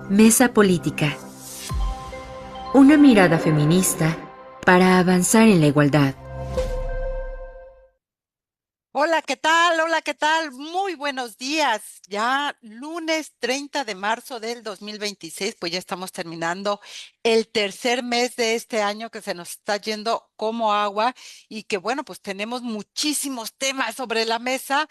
Mesa Política. Una mirada feminista para avanzar en la igualdad. Hola, ¿qué tal? Hola, ¿qué tal? Muy buenos días. Ya lunes 30 de marzo del 2026, pues ya estamos terminando el tercer mes de este año que se nos está yendo como agua y que bueno, pues tenemos muchísimos temas sobre la mesa.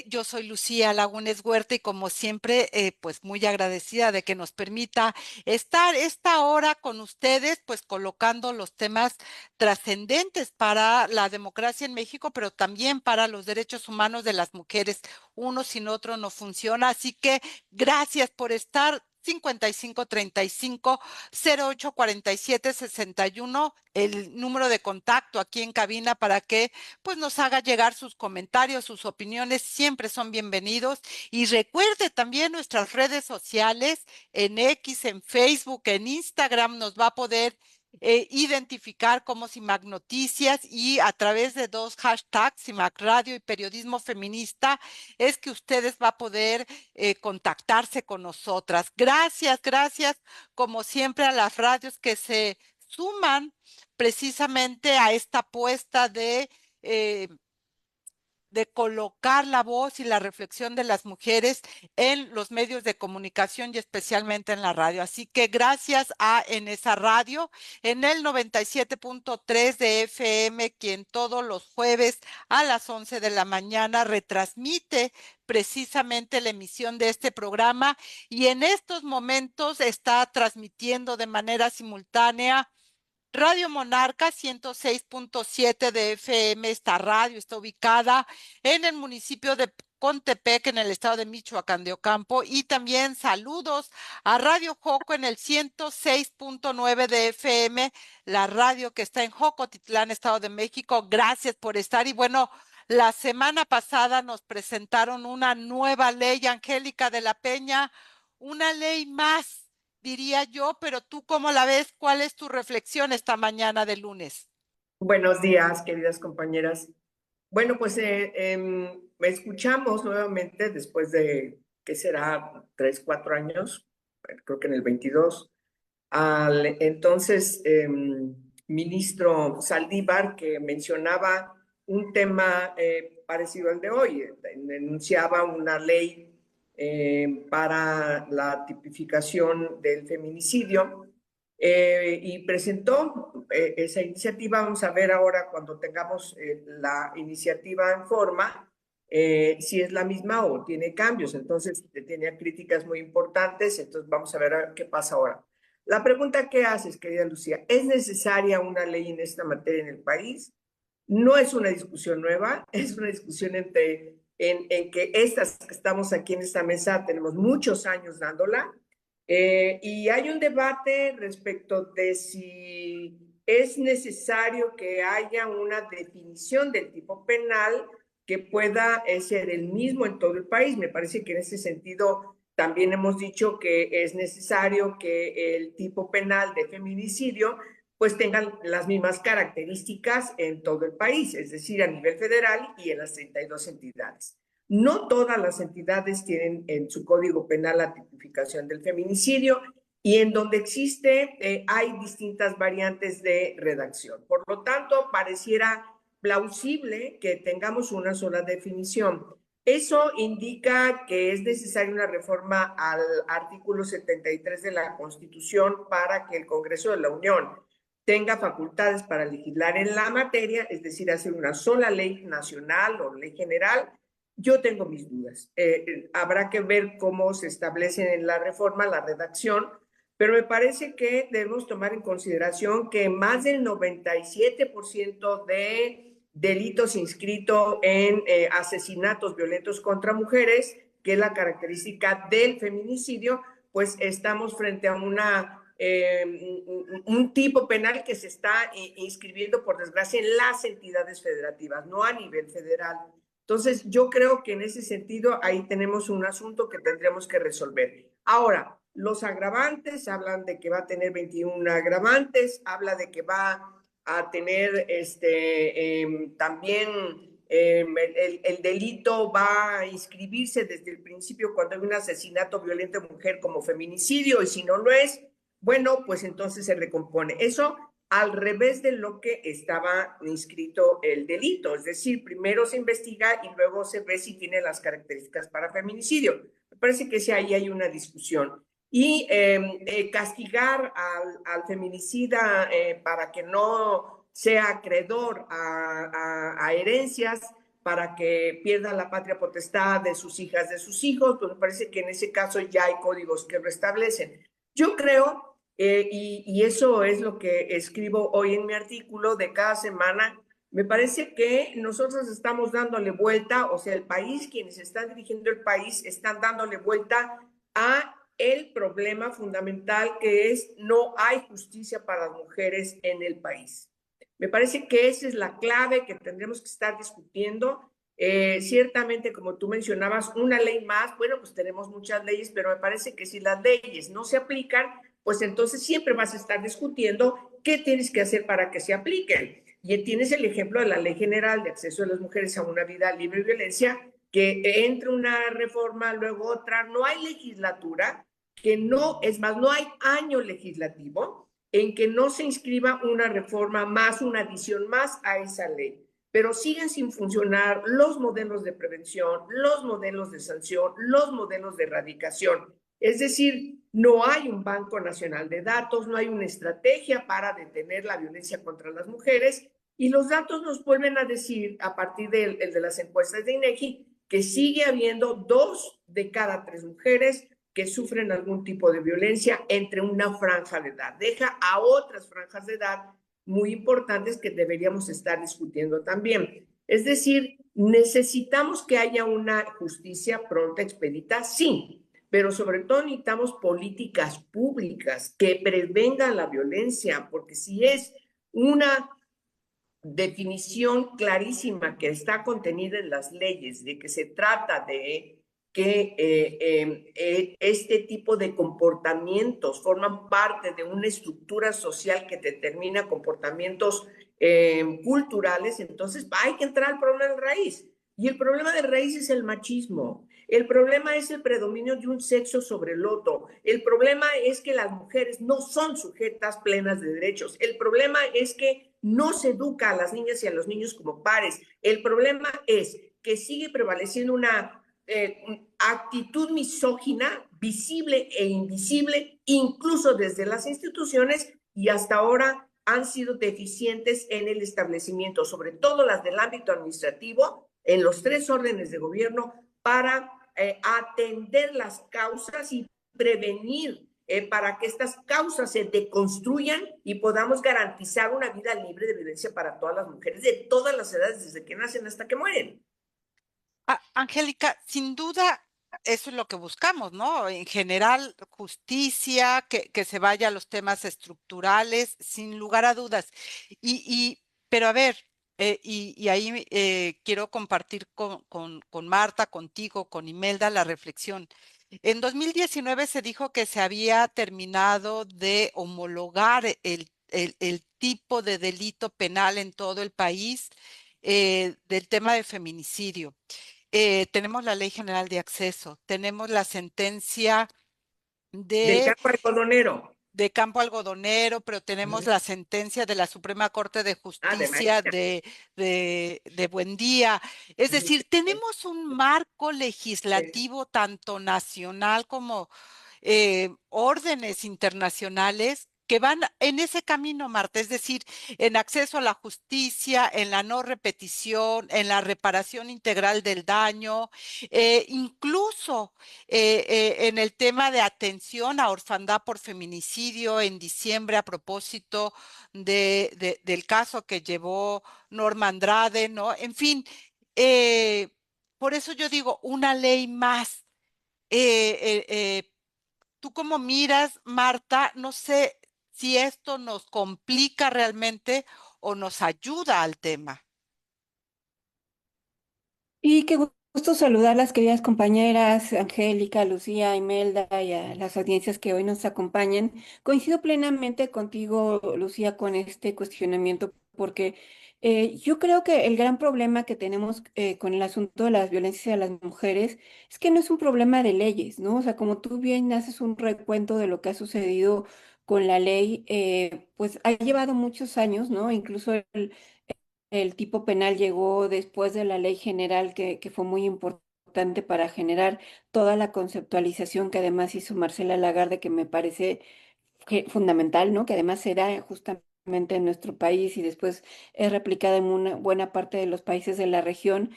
Yo soy Lucía Lagunes Huerta y como siempre, pues muy agradecida de que nos permita estar esta hora con ustedes, pues colocando los temas trascendentes para la democracia en México, pero también para los derechos humanos de las mujeres. Uno sin otro no funciona. Así que gracias por estar. 55 35 08 47 61, el número de contacto aquí en cabina para que pues nos haga llegar sus comentarios, sus opiniones, siempre son bienvenidos. Y recuerde también nuestras redes sociales en X, en Facebook, en Instagram, nos va a poder identificar como CIMAC Noticias y a través de dos hashtags, CIMAC Radio y Periodismo Feminista, es que ustedes va a poder contactarse con nosotras. Gracias, gracias, como siempre, a las radios que se suman precisamente a esta apuesta eh, de colocar la voz y la reflexión de las mujeres en los medios de comunicación y especialmente en la radio. Así que gracias a En esa radio, en el 97.3 de FM, quien todos los jueves a las 11 de la mañana retransmite precisamente la emisión de este programa y en estos momentos está transmitiendo de manera simultánea Radio Monarca 106.7 de FM. Esta radio está ubicada en el municipio de Contepec, en el estado de Michoacán de Ocampo. Y también saludos a Radio Joco en el 106.9 de FM, la radio que está en Jocotitlán, Estado de México. Gracias por estar. Y bueno, la semana pasada nos presentaron una nueva ley, Angélica de la Peña, una ley más diría yo, pero tú cómo la ves, ¿cuál es tu reflexión esta mañana de lunes? Buenos días, queridas compañeras. Bueno, pues escuchamos nuevamente después de, ¿qué será? 3, 4 años, creo que en el 22, al entonces ministro Saldívar, que mencionaba un tema parecido al de hoy. Enunciaba una ley para la tipificación del feminicidio y presentó esa iniciativa. Vamos a ver ahora cuando tengamos la iniciativa en forma si es la misma o tiene cambios. Entonces tenía críticas muy importantes, entonces vamos a ver qué pasa ahora. La pregunta que haces, querida Lucía, ¿es necesaria una ley en esta materia en el país? No es una discusión nueva, es una discusión en que estas que estamos aquí en esta mesa tenemos muchos años dándola, y hay un debate respecto de si es necesario que haya una definición del tipo penal que pueda ser el mismo en todo el país. Me parece que en ese sentido también hemos dicho que es necesario que el tipo penal de feminicidio pues tengan las mismas características en todo el país, es decir, a nivel federal y en las 32 entidades. No todas las entidades tienen en su código penal la tipificación del feminicidio y en donde existe hay distintas variantes de redacción. Por lo tanto, pareciera plausible que tengamos una sola definición. Eso indica que es necesaria una reforma al artículo 73 de la Constitución para que el Congreso de la Unión tenga facultades para legislar en la materia, es decir, hacer una sola ley nacional o ley general. Yo tengo mis dudas. Habrá que ver cómo se establece en la reforma la redacción, pero me parece que debemos tomar en consideración que más del 97% de delitos inscritos en asesinatos violentos contra mujeres, que es la característica del feminicidio, pues estamos frente a un tipo penal que se está inscribiendo, por desgracia, en las entidades federativas, no a nivel federal. Entonces, yo creo que en ese sentido ahí tenemos un asunto que tendremos que resolver. Ahora, los agravantes, hablan de que va a tener 21 agravantes, habla de que va a tener también el delito va a inscribirse desde el principio cuando hay un asesinato violento de mujer como feminicidio, y si no lo es, bueno, pues entonces se recompone. Eso al revés de lo que estaba inscrito el delito, es decir, primero se investiga y luego se ve si tiene las características para feminicidio. Me parece que sí, ahí hay una discusión. Y castigar al feminicida para que no sea acreedor a herencias, para que pierda la patria potestad de sus hijas, de sus hijos, pues me parece que en ese caso ya hay códigos que lo establecen. Yo creo, y eso es lo que escribo hoy en mi artículo de cada semana, me parece que nosotros estamos dándole vuelta, o sea, el país, quienes están dirigiendo el país, están dándole vuelta a el problema fundamental, que es no hay justicia para las mujeres en el país. Me parece que esa es la clave que tendremos que estar discutiendo. Ciertamente, como tú mencionabas, una ley más, bueno, pues tenemos muchas leyes, pero me parece que si las leyes no se aplican, pues entonces siempre vas a estar discutiendo qué tienes que hacer para que se apliquen. Y tienes el ejemplo de la Ley General de Acceso de las Mujeres a una Vida Libre de Violencia, que entre una reforma, luego otra, no hay legislatura, que no, es más, no hay año legislativo en que no se inscriba una reforma más, una adición más a esa ley, pero siguen sin funcionar los modelos de prevención, los modelos de sanción, los modelos de erradicación. Es decir, no hay un Banco Nacional de Datos, no hay una estrategia para detener la violencia contra las mujeres, y los datos nos vuelven a decir, a partir de las encuestas de INEGI, que sigue habiendo 2 de cada 3 mujeres que sufren algún tipo de violencia entre una franja de edad. Deja a otras franjas de edad muy importantes que deberíamos estar discutiendo también. Es decir, necesitamos que haya una justicia pronta, expedita, sí, pero sobre todo necesitamos políticas públicas que prevengan la violencia, porque si es una definición clarísima que está contenida en las leyes de que se trata de que este tipo de comportamientos forman parte de una estructura social que determina comportamientos culturales, entonces hay que entrar al problema de raíz. Y el problema de raíz es el machismo. El problema es el predominio de un sexo sobre el otro. El problema es que las mujeres no son sujetas plenas de derechos. El problema es que no se educa a las niñas y a los niños como pares. El problema es que sigue prevaleciendo una actitud misógina, visible e invisible, incluso desde las instituciones, y hasta ahora han sido deficientes en el establecimiento, sobre todo las del ámbito administrativo, en los 3 órdenes de gobierno, para atender las causas y prevenir para que estas causas se deconstruyan y podamos garantizar una vida libre de violencia para todas las mujeres de todas las edades, desde que nacen hasta que mueren. Angélica, sin duda, eso es lo que buscamos, ¿no? En general, justicia, que se vaya a los temas estructurales, sin lugar a dudas. Pero a ver, y ahí quiero compartir con Marta, contigo, con Imelda, la reflexión. En 2019 se dijo que se había terminado de homologar el tipo de delito penal en todo el país del tema de feminicidio. Tenemos la Ley General de Acceso, tenemos la sentencia Del de, campo algodonero. de Campo Algodonero, pero tenemos la sentencia de la Suprema Corte de De Justicia María. de Buendía. Es decir, tenemos un marco legislativo tanto nacional como órdenes internacionales que van en ese camino, Marta, es decir, en acceso a la justicia, en la no repetición, en la reparación integral del daño, incluso en el tema de atención a orfandad por feminicidio en diciembre a propósito del caso que llevó Norma Andrade, ¿no? En fin, por eso yo digo, una ley más. Eh, eh, eh, ¿Tú cómo miras, Marta? No sé si esto nos complica realmente o nos ayuda al tema. Y qué gusto saludar a las queridas compañeras Angélica, Lucía, Imelda y a las audiencias que hoy nos acompañan. Coincido plenamente contigo, Lucía, con este cuestionamiento porque yo creo que el gran problema que tenemos con el asunto de las violencias a las mujeres es que no es un problema de leyes, ¿no? O sea, como tú bien haces un recuento de lo que ha sucedido con la ley, pues ha llevado muchos años, ¿no? Incluso el tipo penal llegó después de la ley general que fue muy importante para generar toda la conceptualización que además hizo Marcela Lagarde, que me parece fundamental, ¿no? Que además se da justamente en nuestro país y después es replicada en una buena parte de los países de la región.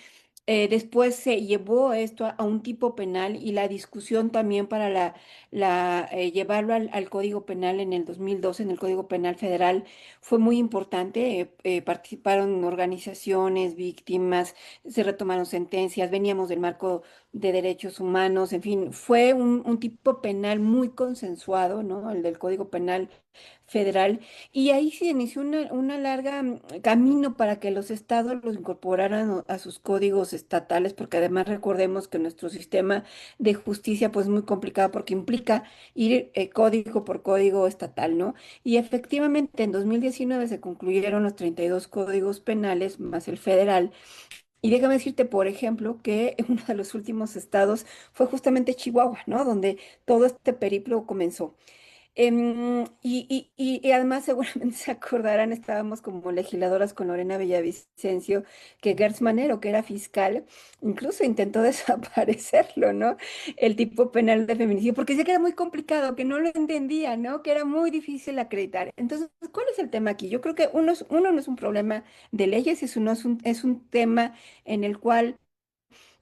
Después se llevó esto a un tipo penal y la discusión también para llevarlo al Código Penal en el 2012, en el Código Penal Federal, fue muy importante. Participaron organizaciones, víctimas, se retomaron sentencias, veníamos del marco de derechos humanos, en fin, fue un tipo penal muy consensuado, ¿no? El del Código Penal Federal. Y ahí se inició una larga camino para que los estados los incorporaran a sus códigos estatales, porque además recordemos que nuestro sistema de justicia pues es muy complicado porque implica ir código por código estatal, ¿no? Y efectivamente en 2019 se concluyeron los 32 códigos penales más el federal. Y déjame decirte, por ejemplo, que uno de los últimos estados fue justamente Chihuahua, ¿no? Donde todo este periplo comenzó. Y además seguramente se acordarán, estábamos como legisladoras con Lorena Villavicencio, que Gertz Manero, que era fiscal, incluso intentó desaparecerlo, ¿no? El tipo penal de feminicidio, porque decía que era muy complicado, que no lo entendía, ¿no? Que era muy difícil acreditar. Entonces, ¿cuál es el tema aquí? Yo creo que uno no es un problema de leyes, es un tema en el cual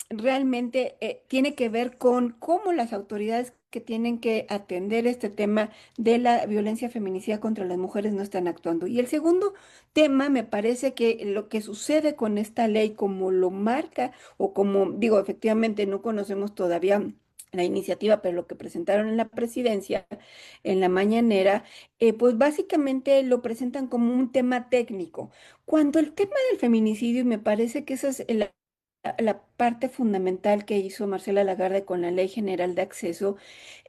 realmente tiene que ver con cómo las autoridades que tienen que atender este tema de la violencia feminicida contra las mujeres no están actuando. Y el segundo tema, me parece que lo que sucede con esta ley, como lo marca, o como digo, efectivamente no conocemos todavía la iniciativa, pero lo que presentaron en la presidencia, en la mañanera, pues básicamente lo presentan como un tema técnico, cuando el tema del feminicidio, y me parece que esa es la parte fundamental que hizo Marcela Lagarde con la Ley General de Acceso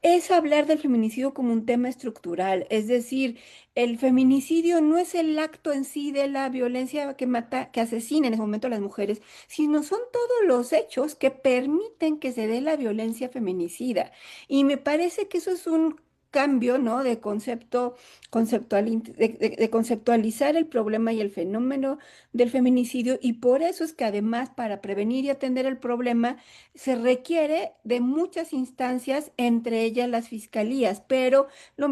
es hablar del feminicidio como un tema estructural. Es decir, el feminicidio no es el acto en sí de la violencia que mata, que asesina en ese momento a las mujeres, sino son todos los hechos que permiten que se dé la violencia feminicida. Y me parece que eso es un cambio, ¿no? De concepto, de conceptualizar el problema y el fenómeno del feminicidio, y por eso es que además para prevenir y atender el problema se requiere de muchas instancias, entre ellas las fiscalías, pero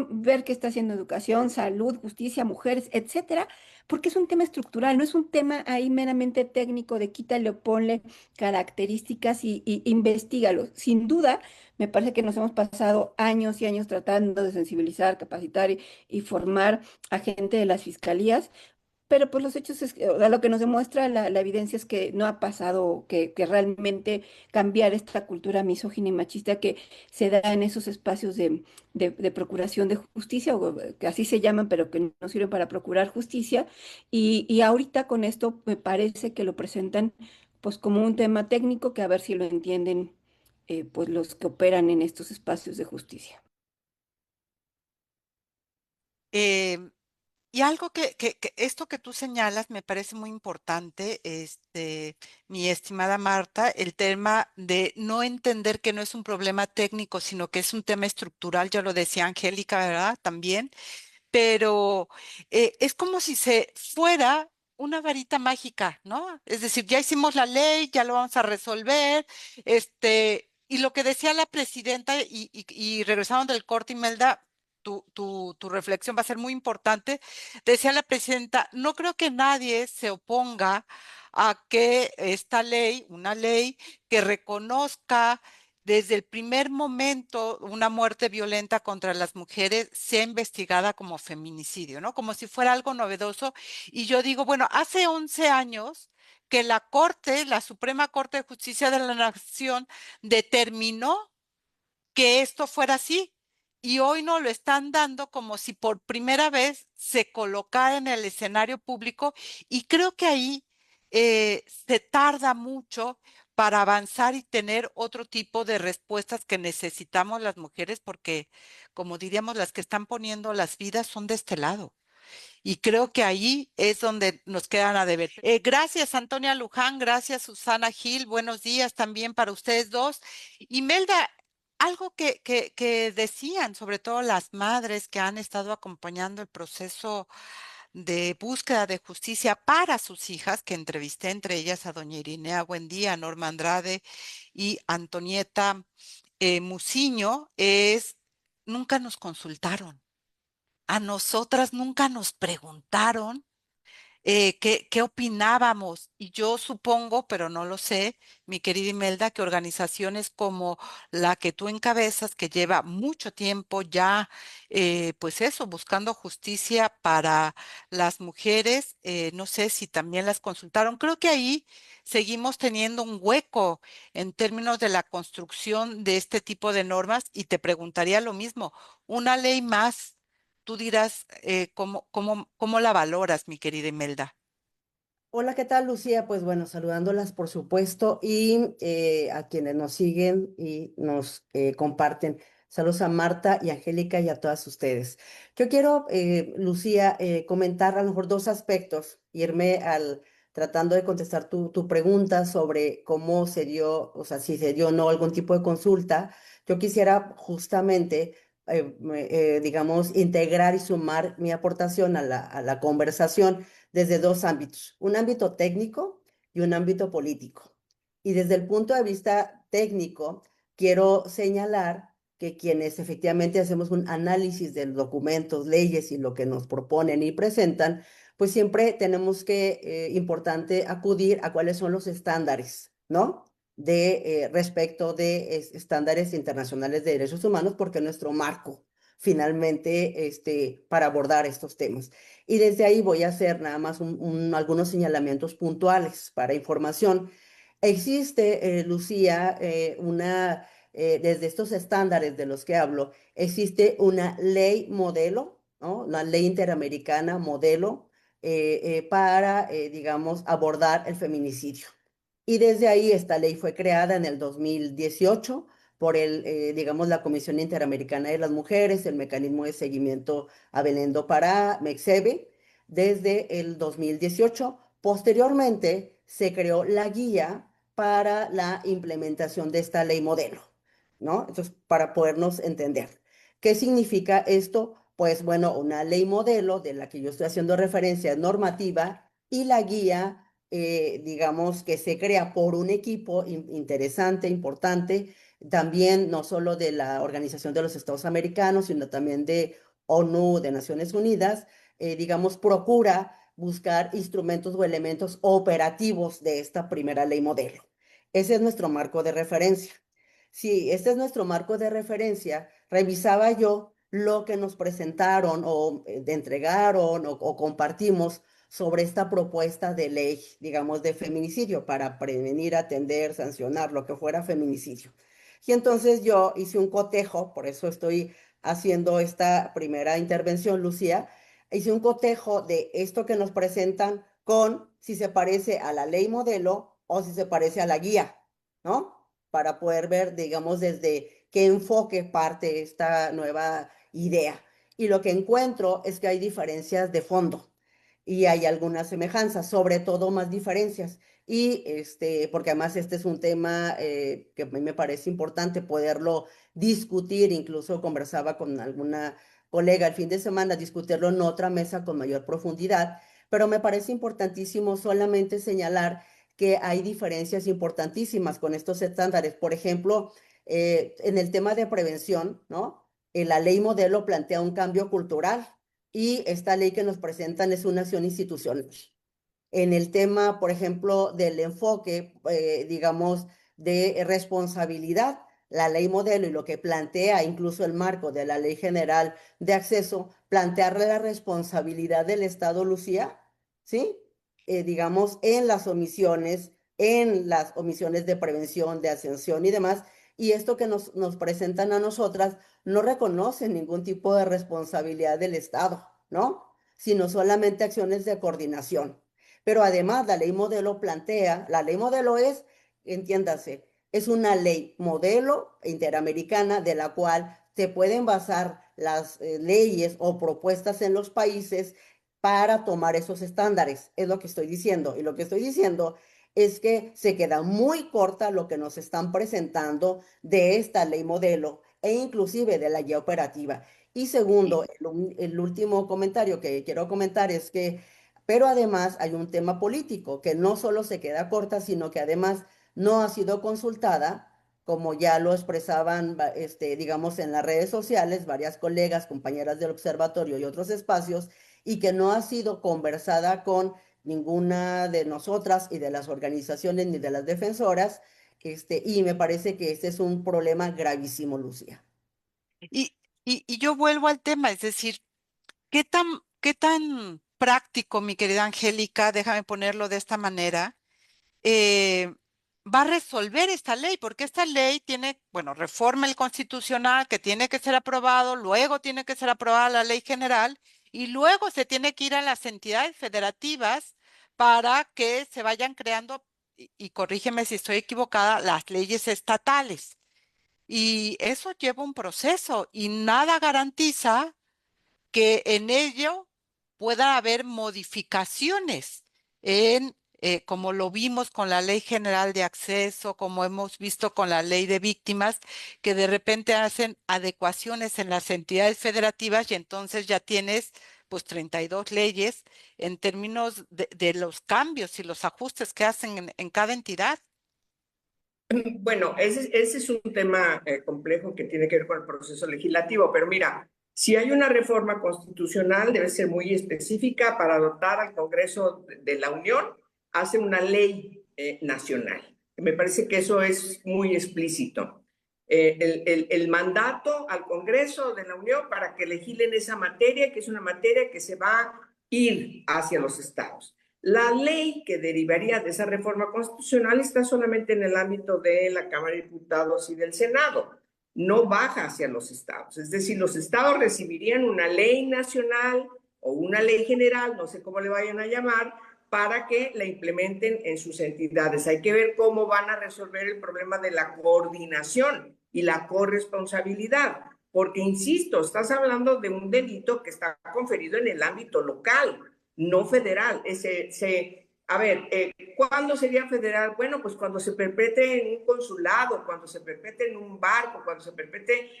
ver qué está haciendo educación, salud, justicia, mujeres, etcétera, porque es un tema estructural, no es un tema ahí meramente técnico de quítale o ponle características y investígalo. Sin duda, me parece que nos hemos pasado años y años tratando de sensibilizar, capacitar y formar a gente de las fiscalías, pero pues los hechos, o sea, lo que nos demuestra la evidencia es que no ha pasado que realmente cambiar esta cultura misógina y machista que se da en esos espacios de procuración de justicia, o que así se llaman, pero que no sirven para procurar justicia. Y ahorita con esto me parece que lo presentan pues como un tema técnico que a ver si lo entienden pues los que operan en estos espacios de justicia. Eh, y algo que esto que tú señalas me parece muy importante, mi estimada Marta, el tema de no entender que no es un problema técnico, sino que es un tema estructural, ya lo decía Angélica, ¿verdad? También, pero es como si se fuera una varita mágica, ¿no? Es decir, ya hicimos la ley, ya lo vamos a resolver, y lo que decía la presidenta, y regresaron del corte, Imelda, tu reflexión va a ser muy importante. Decía la presidenta, no creo que nadie se oponga a que esta ley, una ley que reconozca desde el primer momento una muerte violenta contra las mujeres sea investigada como feminicidio, ¿no? Como si fuera algo novedoso. Y yo digo, bueno, hace 11 años que la Corte, la Suprema Corte de Justicia de la Nación, determinó que esto fuera así. Y hoy nos lo están dando como si por primera vez se colocara en el escenario público, y creo que ahí se tarda mucho para avanzar y tener otro tipo de respuestas que necesitamos las mujeres, porque como diríamos, las que están poniendo las vidas son de este lado. Y creo que ahí es donde nos quedan a deber. Gracias, Antonia Luján, gracias, Susana Gil, buenos días también para ustedes dos. Imelda, algo que decían, sobre todo las madres que han estado acompañando el proceso de búsqueda de justicia para sus hijas, que entrevisté entre ellas a doña Irinea Buendía, Norma Andrade y Antonieta Muciño, es, nunca nos consultaron. A nosotras nunca nos preguntaron qué opinábamos. Y yo supongo, pero no lo sé, mi querida Imelda, que organizaciones como la que tú encabezas, que lleva mucho tiempo ya, pues eso, buscando justicia para las mujeres, no sé si también las consultaron. Creo que ahí seguimos teniendo un hueco en términos de la construcción de este tipo de normas y te preguntaría lo mismo, una ley más. Tú dirás cómo la valoras, mi querida Imelda. Hola, ¿qué tal, Lucía? Pues bueno, saludándolas por supuesto y a quienes nos siguen y nos comparten. Saludos a Marta y Angélica y a todas ustedes. Yo quiero, Lucía, comentar a lo mejor dos aspectos, irme al tratando de contestar tu pregunta sobre cómo se dio, o sea, si se dio o no algún tipo de consulta. Yo quisiera justamente, digamos, integrar y sumar mi aportación a la conversación desde dos ámbitos, un ámbito técnico y un ámbito político. Y desde el punto de vista técnico, quiero señalar que quienes efectivamente hacemos un análisis de los documentos, leyes y lo que nos proponen y presentan, pues siempre tenemos que, importante, acudir a cuáles son los estándares, ¿no? De respecto de estándares internacionales de derechos humanos, porque nuestro marco finalmente para abordar estos temas. Y desde ahí voy a hacer nada más algunos señalamientos puntuales para información. Existe, Lucía, desde estos estándares de los que hablo, existe una ley modelo, ¿no? Una ley interamericana modelo para, digamos, abordar el feminicidio. Y desde ahí esta ley fue creada en el 2018 por digamos, la Comisión Interamericana de las Mujeres, el Mecanismo de Seguimiento a Belén do Pará, MEXEBE, desde el 2018. Posteriormente se creó la guía para la implementación de esta ley modelo, ¿no? Entonces, para podernos entender. ¿Qué significa esto? Pues bueno, una ley modelo de la que yo estoy haciendo referencia normativa y la guía, digamos, que se crea por un equipo interesante, importante, también no solo de la Organización de los Estados Americanos, sino también de ONU, de Naciones Unidas, digamos, procura buscar instrumentos o elementos operativos de esta primera ley modelo. Ese es nuestro marco de referencia. Si este es nuestro marco de referencia, revisaba yo lo que nos presentaron o entregaron o compartimos sobre esta propuesta de ley, digamos, de feminicidio para prevenir, atender, sancionar lo que fuera feminicidio. Y entonces yo hice un cotejo, por eso estoy haciendo esta primera intervención, Lucía, hice un cotejo de esto que nos presentan con si se parece a la ley modelo o si se parece a la guía, ¿no? Para poder ver, digamos, desde qué enfoque parte esta nueva idea. Y lo que encuentro es que hay diferencias de fondo y hay algunas semejanzas, sobre todo más diferencias. Y porque además este es un tema que a mí me parece importante poderlo discutir, incluso conversaba con alguna colega el fin de semana, discutirlo en otra mesa con mayor profundidad, pero me parece importantísimo solamente señalar que hay diferencias importantísimas con estos estándares. Por ejemplo, en el tema de prevención, ¿no? La ley modelo plantea un cambio cultural y esta ley que nos presentan es una acción institucional. En el tema, por ejemplo, del enfoque, digamos, de responsabilidad, la ley modelo y lo que plantea incluso el marco de la Ley General de Acceso, plantear la responsabilidad del Estado, Lucía, ¿sí? Digamos, en las omisiones de prevención, de ascensión y demás, y esto que nos presentan a nosotras no reconoce ningún tipo de responsabilidad del Estado, ¿no? Sino solamente acciones de coordinación. Pero además la ley modelo plantea, la ley modelo es, entiéndase, es una ley modelo interamericana de la cual se pueden basar las leyes o propuestas en los países para tomar esos estándares, es lo que estoy diciendo. Y lo que estoy diciendo es que se queda muy corta lo que nos están presentando de esta ley modelo e inclusive de la guía operativa. Y segundo, el último comentario que quiero comentar es que, pero además hay un tema político que no solo se queda corta, sino que además no ha sido consultada, como ya lo expresaban, digamos, en las redes sociales, varias colegas, compañeras del observatorio y otros espacios, y que no ha sido conversada con ninguna de nosotras y de las organizaciones ni de las defensoras, y me parece que este es un problema gravísimo, Lucía. Y, y yo vuelvo al tema, es decir, qué tan práctico, mi querida Angélica, déjame ponerlo de esta manera, eh, va a resolver esta ley? Porque esta ley tiene, bueno, reforma el constitucional que tiene que ser aprobado, luego tiene que ser aprobada la ley general y luego se tiene que ir a las entidades federativas para que se vayan creando, y corrígeme si estoy equivocada, las leyes estatales. Y eso lleva un proceso y nada garantiza que en ello pueda haber modificaciones en, como lo vimos con la Ley General de Acceso, como hemos visto con la Ley de Víctimas, que de repente hacen adecuaciones en las entidades federativas y entonces ya tienes pues 32 leyes en términos de los cambios y los ajustes que hacen en cada entidad. Bueno, ese es un tema complejo que tiene que ver con el proceso legislativo, pero mira, si hay una reforma constitucional, debe ser muy específica para dotar al Congreso de la Unión, hace una ley nacional. Me parece que eso es muy explícito. El mandato al Congreso de la Unión para que legislen esa materia, que es una materia que se va a ir hacia los estados. La ley que derivaría de esa reforma constitucional está solamente en el ámbito de la Cámara de Diputados y del Senado, no baja hacia los estados. Es decir, los estados recibirían una ley nacional o una ley general, no sé cómo le vayan a llamar, para que la implementen en sus entidades. Hay que ver cómo van a resolver el problema de la coordinación y la corresponsabilidad, porque, insisto, estás hablando de un delito que está conferido en el ámbito local, no federal. A ver, ¿cuándo sería federal? Bueno, pues cuando se perpetre en un consulado, cuando se perpetre en un barco, cuando se perpetre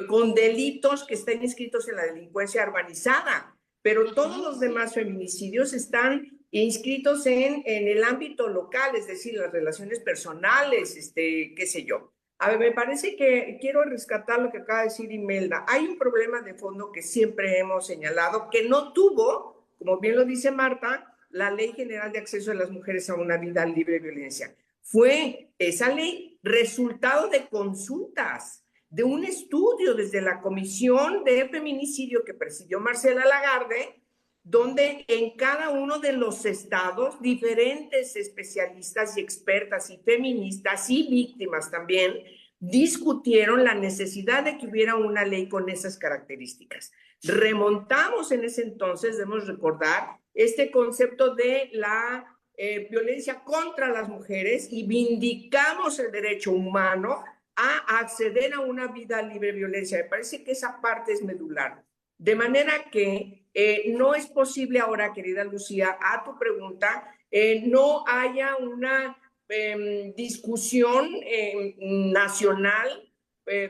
con delitos que estén inscritos en la delincuencia urbanizada. Pero todos los demás feminicidios están inscritos en el ámbito local, es decir, las relaciones personales, qué sé yo. A ver, me parece que quiero rescatar lo que acaba de decir Imelda. Hay un problema de fondo que siempre hemos señalado, que no tuvo, como bien lo dice Marta, la Ley General de Acceso de las Mujeres a una Vida Libre de Violencia. Fue esa ley resultado de consultas, de un estudio desde la Comisión de Feminicidio que presidió Marcela Lagarde, donde en cada uno de los estados diferentes especialistas y expertas y feministas y víctimas también discutieron la necesidad de que hubiera una ley con esas características. Remontamos en ese entonces, debemos recordar, este concepto de la violencia contra las mujeres y vindicamos el derecho humano a acceder a una vida libre de violencia. Me parece que esa parte es medular. De manera que no es posible ahora, querida Lucía, a tu pregunta, no haya una discusión nacional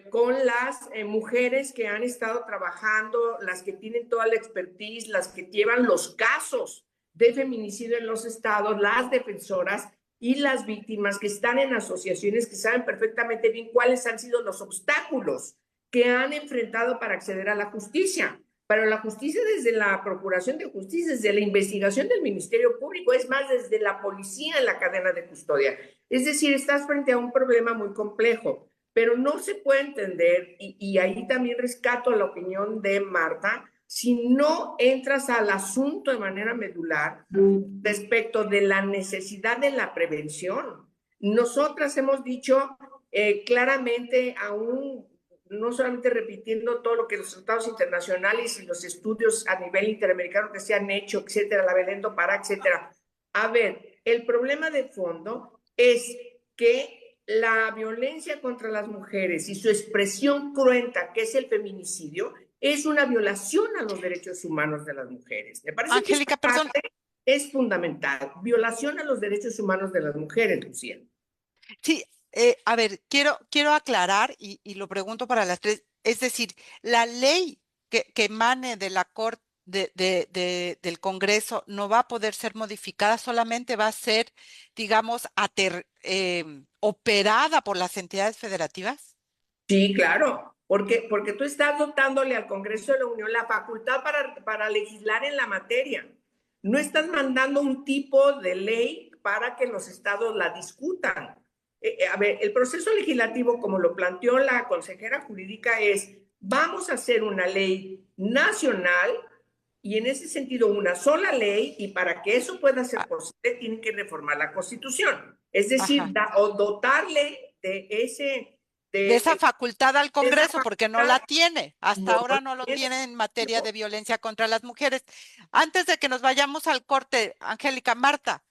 con las mujeres que han estado trabajando, las que tienen toda la expertise, las que llevan los casos de feminicidio en los estados, las defensoras y las víctimas que están en asociaciones que saben perfectamente bien cuáles han sido los obstáculos que han enfrentado para acceder a la justicia. Pero la justicia desde la Procuración de Justicia, desde la investigación del Ministerio Público, es más, desde la policía en la cadena de custodia. Es decir, estás frente a un problema muy complejo, pero no se puede entender, y ahí también rescato la opinión de Marta, si no entras al asunto de manera medular respecto de la necesidad de la prevención. Nosotras hemos dicho claramente aún, no solamente repitiendo todo lo que los tratados internacionales y los estudios a nivel interamericano que se han hecho, etcétera, la Belén do Pará, etcétera. A ver, el problema de fondo es que la violencia contra las mujeres y su expresión cruenta, que es el feminicidio, es una violación a los derechos humanos de las mujeres. Me parece que Angélica, esta perdón. parte es fundamental. Violación a los derechos humanos de las mujeres, Lucía. Sí, a ver, quiero aclarar y lo pregunto para las tres. Es decir, la ley que emane de la Corte del Congreso no va a poder ser modificada, solamente va a ser, digamos, operada por las entidades federativas. Sí, claro, porque tú estás dotándole al Congreso de la Unión la facultad para legislar en la materia. No estás mandando un tipo de ley para que los estados la discutan. A ver, el proceso legislativo, como lo planteó la consejera jurídica, es, vamos a hacer una ley nacional y en ese sentido una sola ley, y para que eso pueda ser posible tienen que reformar la Constitución. Es decir, Ajá. o dotarle de ese De esa facultad al esa Congreso, porque no la facultad. tiene. Hasta No ahora lo no lo tiene, tiene en materia ¿no? de violencia contra las mujeres. Antes de que nos vayamos al corte, Angélica, Marta.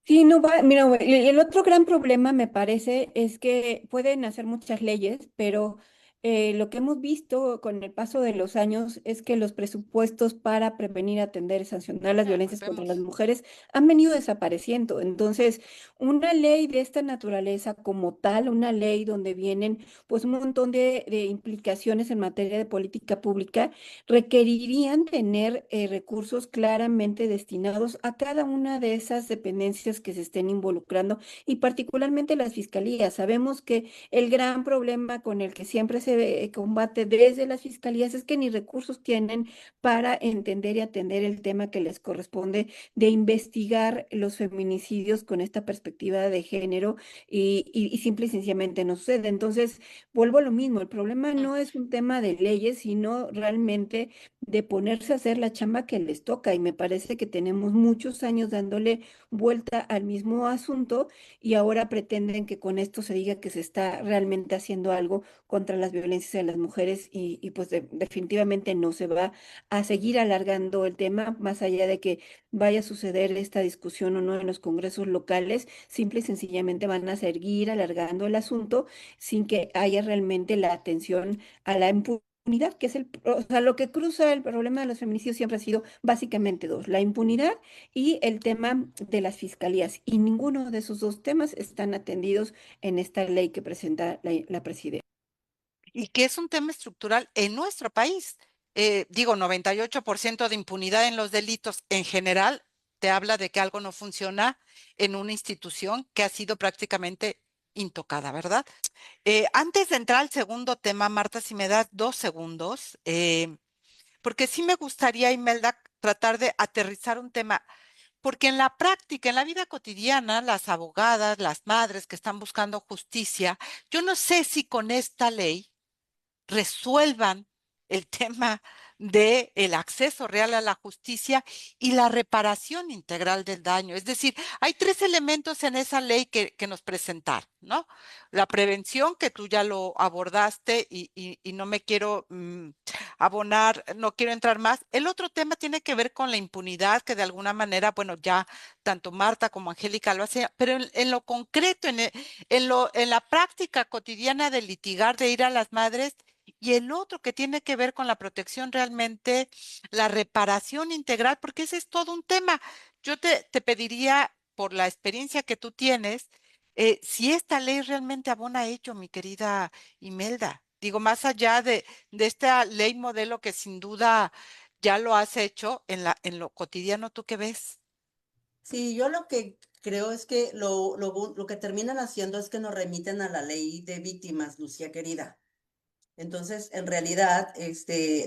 Sí, no va, mira, güey, y el otro gran problema me parece es que pueden hacer muchas leyes, pero lo que hemos visto con el paso de los años es que los presupuestos para prevenir, atender y sancionar las violencias contra las Volvemos. mujeres han venido desapareciendo. Entonces, una ley de esta naturaleza como tal, una ley donde vienen pues un montón de implicaciones en materia de política pública, requerirían tener recursos claramente destinados a cada una de esas dependencias que se estén involucrando y particularmente las fiscalías. Sabemos que el gran problema con el que siempre se combate desde las fiscalías es que ni recursos tienen para entender y atender el tema que les corresponde de investigar los feminicidios con esta perspectiva de género y simple y sencillamente no sucede. Entonces, vuelvo a lo mismo, el problema Mm. no es un tema de leyes, sino realmente de ponerse a hacer la chamba que les toca. Y me parece que tenemos muchos años dándole vuelta al mismo asunto y ahora pretenden que con esto se diga que se está realmente haciendo algo contra las violencias de las mujeres y pues definitivamente no se va a seguir alargando el tema más allá de que vaya a suceder esta discusión o no en los congresos locales, simple y sencillamente van a seguir alargando el asunto sin que haya realmente la atención a la impunidad, que es o sea, lo que cruza el problema de los feminicidios siempre ha sido básicamente dos, la impunidad y el tema de las fiscalías. Y ninguno de esos dos temas están atendidos en esta ley que presenta la presidenta. Y que es un tema estructural en nuestro país. Digo, 98% de impunidad en los delitos en general te habla de que algo no funciona en una institución que ha sido prácticamente intocada, ¿verdad? Antes de entrar al segundo tema, Marta, si me das 2 segundos, porque sí me gustaría, Imelda, tratar de aterrizar un tema, porque en la práctica, en la vida cotidiana, las abogadas, las madres que están buscando justicia, yo no sé si con esta ley resuelvan el tema de el acceso real a la justicia y la reparación integral del daño. Es decir, hay 3 elementos en esa ley que nos presentaron, ¿no? La prevención, que tú ya lo abordaste y no me quiero abonar, no quiero entrar más. El otro tema tiene que ver con la impunidad, que de alguna manera, bueno, ya tanto Marta como Angélica lo hacen, pero en lo concreto, en la práctica cotidiana de litigar, de ir a las madres, y el otro que tiene que ver con la protección realmente, la reparación integral, porque ese es todo un tema. Yo te pediría, por la experiencia que tú tienes, si esta ley realmente abona ello, mi querida Imelda. Digo, más allá de esta ley modelo que sin duda ya lo has hecho en lo cotidiano, ¿tú qué ves? Sí, yo lo que creo es que lo que terminan haciendo es que nos remiten a la ley de víctimas, Lucía querida. Entonces, en realidad,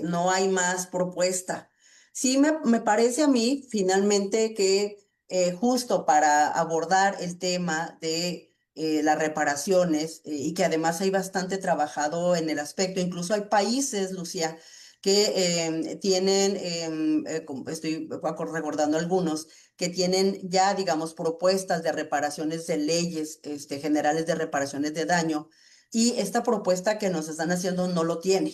no hay más propuesta. Sí, me parece a mí, finalmente, que justo para abordar el tema de las reparaciones y que además hay bastante trabajado en el aspecto, incluso hay países, Lucía, que tienen, estoy recordando algunos, que tienen ya, digamos, propuestas de reparaciones de leyes generales de reparaciones de daño y esta propuesta que nos están haciendo no lo tiene.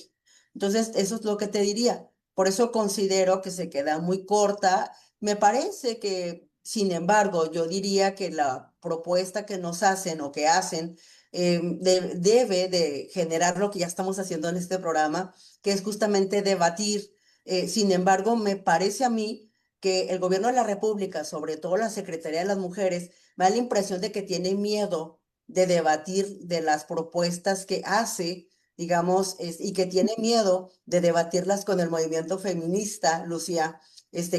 Entonces, eso es lo que te diría. Por eso considero que se queda muy corta. Me parece que, sin embargo, yo diría que la propuesta que nos hacen o que hacen debe de generar lo que ya estamos haciendo en este programa, que es justamente debatir. Sin embargo, me parece a mí que el gobierno de la República, sobre todo la Secretaría de las Mujeres, me da la impresión de que tiene miedo de debatir de las propuestas que hace, digamos, y que tiene miedo de debatirlas con el movimiento feminista, Lucía,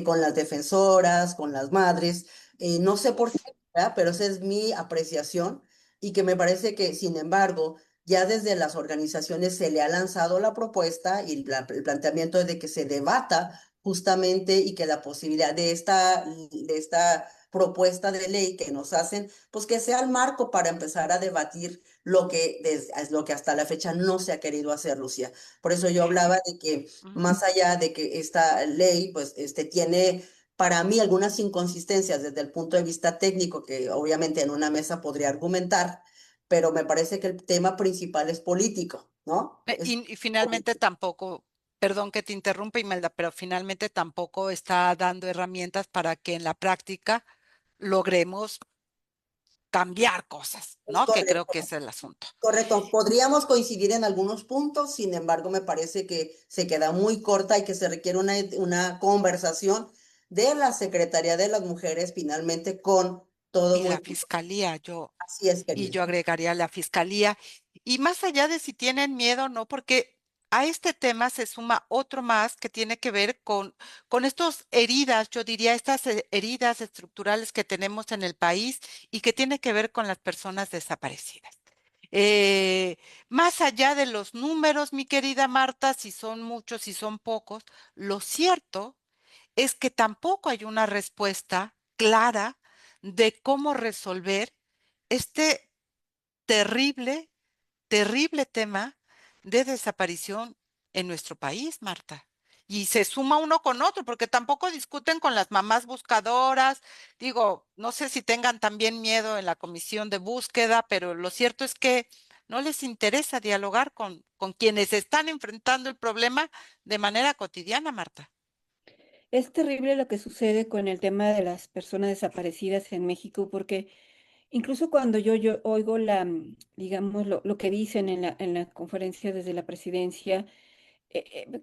con las defensoras, con las madres. No sé por qué, ¿verdad? Pero esa es mi apreciación y que me parece que, sin embargo, ya desde las organizaciones se le ha lanzado la propuesta y el planteamiento de que se debata justamente y que la posibilidad de esta propuesta de ley que nos hacen, pues que sea el marco para empezar a debatir es lo que hasta la fecha no se ha querido hacer, Lucía. Por eso yo hablaba de que más allá de que esta ley, pues, tiene para mí algunas inconsistencias desde el punto de vista técnico, que obviamente en una mesa podría argumentar, pero me parece que el tema principal es político, ¿no? Es Y finalmente político. tampoco, perdón que te interrumpa, Imelda, pero finalmente tampoco está dando herramientas para que en la práctica logremos cambiar cosas, Es ¿no? Que creo correcto. que ese es el asunto. Correcto, podríamos coincidir en algunos puntos, sin embargo, me parece que se queda muy corta y que se requiere una conversación de la Secretaría de las Mujeres finalmente con todo Y el la movimiento. fiscalía, Así es, y querida. yo agregaría la fiscalía. Y más allá de si tienen miedo o no, porque a este tema se suma otro más que tiene que ver con estas heridas, yo diría, estas heridas estructurales que tenemos en el país y que tiene que ver con las personas desaparecidas. Eh, Más allá de los números, mi querida Marta, si son muchos, si son pocos, lo cierto es que tampoco hay una respuesta clara de cómo resolver este terrible, terrible tema de desaparición en nuestro país, Marta. Y se suma uno con otro, porque tampoco discuten con las mamás buscadoras. Digo, no sé si tengan también miedo en la comisión de búsqueda, pero lo cierto es que no les interesa dialogar con quienes están enfrentando el problema de manera cotidiana, Marta. Es terrible lo que sucede con el tema de las personas desaparecidas en México, porque incluso cuando yo oigo digamos, lo que dicen en la conferencia desde la presidencia,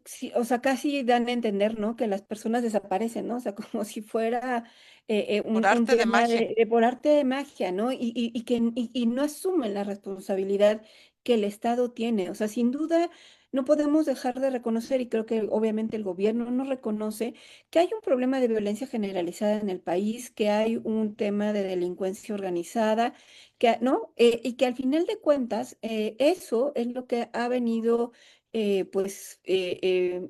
sí, o sea, casi dan a entender, ¿no? Que las personas desaparecen, ¿no? O sea, como si fuera Por un arte de tema magia. por arte de magia, ¿no? Y no asumen la responsabilidad que el Estado tiene. O sea, sin duda no podemos dejar de reconocer, y creo que obviamente el gobierno no reconoce, que hay un problema de violencia generalizada en el país, que hay un tema de delincuencia organizada, ¿no? Y que al final de cuentas, eso es lo que ha venido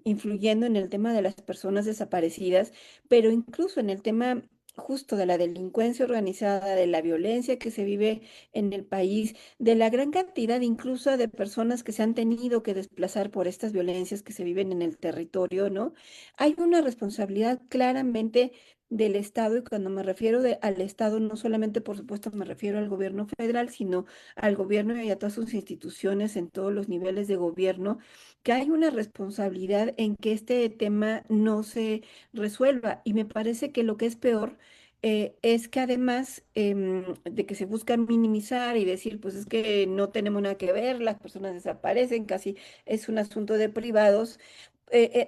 influyendo en el tema de las personas desaparecidas, pero incluso en el tema justo de la delincuencia organizada, de la violencia que se vive en el país, de la gran cantidad incluso de personas que se han tenido que desplazar por estas violencias que se viven en el territorio, ¿no? Hay una responsabilidad claramente del Estado, y cuando me refiero al Estado, no solamente, por supuesto, me refiero al gobierno federal, sino al gobierno y a todas sus instituciones en todos los niveles de gobierno, que hay una responsabilidad en que este tema no se resuelva. Y me parece que lo que es peor es que además de que se busca minimizar y decir, pues es que no tenemos nada que ver, las personas desaparecen, casi es un asunto de privados.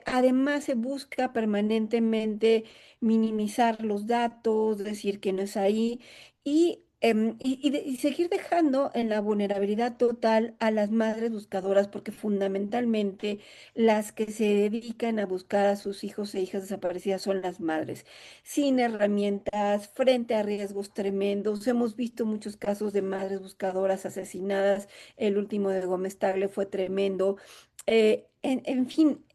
Además se busca permanentemente minimizar los datos, decir que no es ahí y seguir dejando en la vulnerabilidad total a las madres buscadoras, porque fundamentalmente las que se dedican a buscar a sus hijos e hijas desaparecidas son las madres, sin herramientas, frente a riesgos tremendos. Hemos visto muchos casos de madres buscadoras asesinadas. El último de Gómez Tagle fue tremendo. En fin,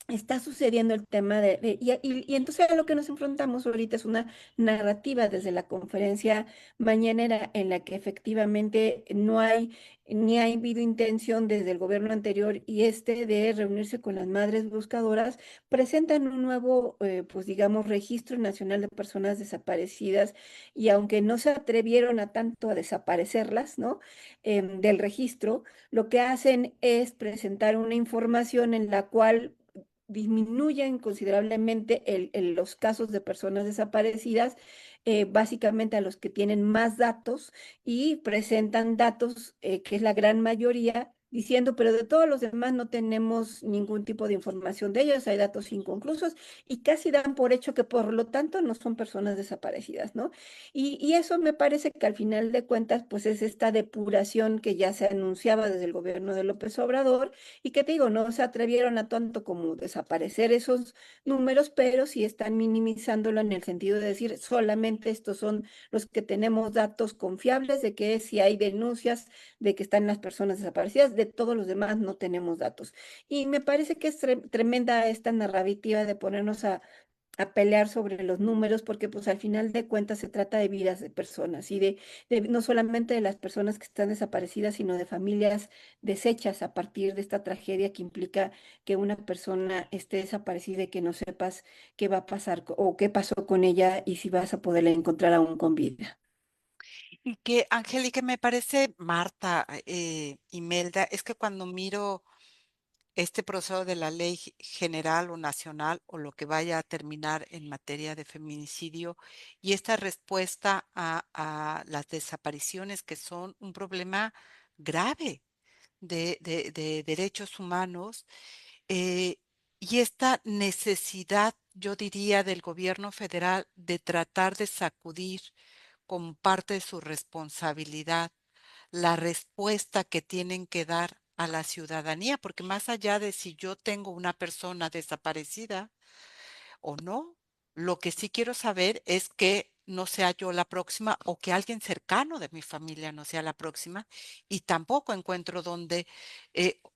está sucediendo el tema y entonces a lo que nos enfrentamos ahorita es una narrativa desde la conferencia mañanera en la que efectivamente no hay ni ha habido intención desde el gobierno anterior y este de reunirse con las madres buscadoras. Presentan un nuevo, pues digamos, registro nacional de personas desaparecidas, y aunque no se atrevieron a tanto a desaparecerlas, ¿no? Del registro, lo que hacen es presentar una información en la cual disminuyen considerablemente los casos de personas desaparecidas, básicamente a los que tienen más datos y presentan datos, que es la gran mayoría, diciendo, pero de todos los demás no tenemos ningún tipo de información de ellos, hay datos inconclusos y casi dan por hecho que por lo tanto no son personas desaparecidas, ¿no? Y eso me parece que al final de cuentas, pues es esta depuración que ya se anunciaba desde el gobierno de López Obrador y que te digo, no se atrevieron a tanto como desaparecer esos números, pero sí están minimizándolo en el sentido de decir solamente estos son los que tenemos datos confiables de que si hay denuncias de que están las personas desaparecidas, de todos los demás no tenemos datos. Y me parece que es tremenda esta narrativa de ponernos a pelear sobre los números, porque pues al final de cuentas se trata de vidas de personas y no solamente de las personas que están desaparecidas, sino de familias deshechas a partir de esta tragedia que implica que una persona esté desaparecida y que no sepas qué va a pasar o qué pasó con ella y si vas a poderla encontrar aún con vida. Y que, Angélica, me parece, Marta, Imelda, es que cuando miro este proceso de la ley general o nacional o lo que vaya a terminar en materia de feminicidio y esta respuesta a las desapariciones que son un problema grave de derechos humanos, eh, y esta necesidad, yo diría, del gobierno federal de tratar de sacudir como parte de su responsabilidad la respuesta que tienen que dar a la ciudadanía, porque más allá de si yo tengo una persona desaparecida o no, lo que sí quiero saber es que no sea yo la próxima o que alguien cercano de mi familia no sea la próxima y tampoco encuentro dónde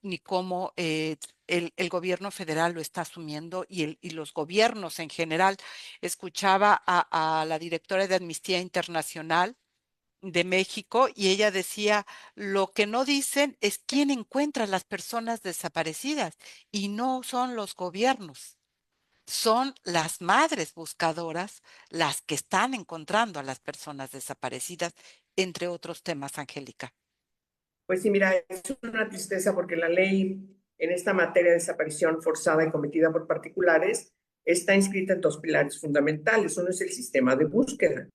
ni cómo el gobierno federal lo está asumiendo y los gobiernos en general. Escuchaba a la directora de Amnistía Internacional de México y ella decía, lo que no dicen es quién encuentra a las personas desaparecidas y no son los gobiernos, son las madres buscadoras las que están encontrando a las personas desaparecidas, entre otros temas, Angélica. Pues sí, mira, es una tristeza porque la ley en esta materia de desaparición forzada y cometida por particulares está inscrita en dos pilares fundamentales. Uno es el sistema de búsqueda.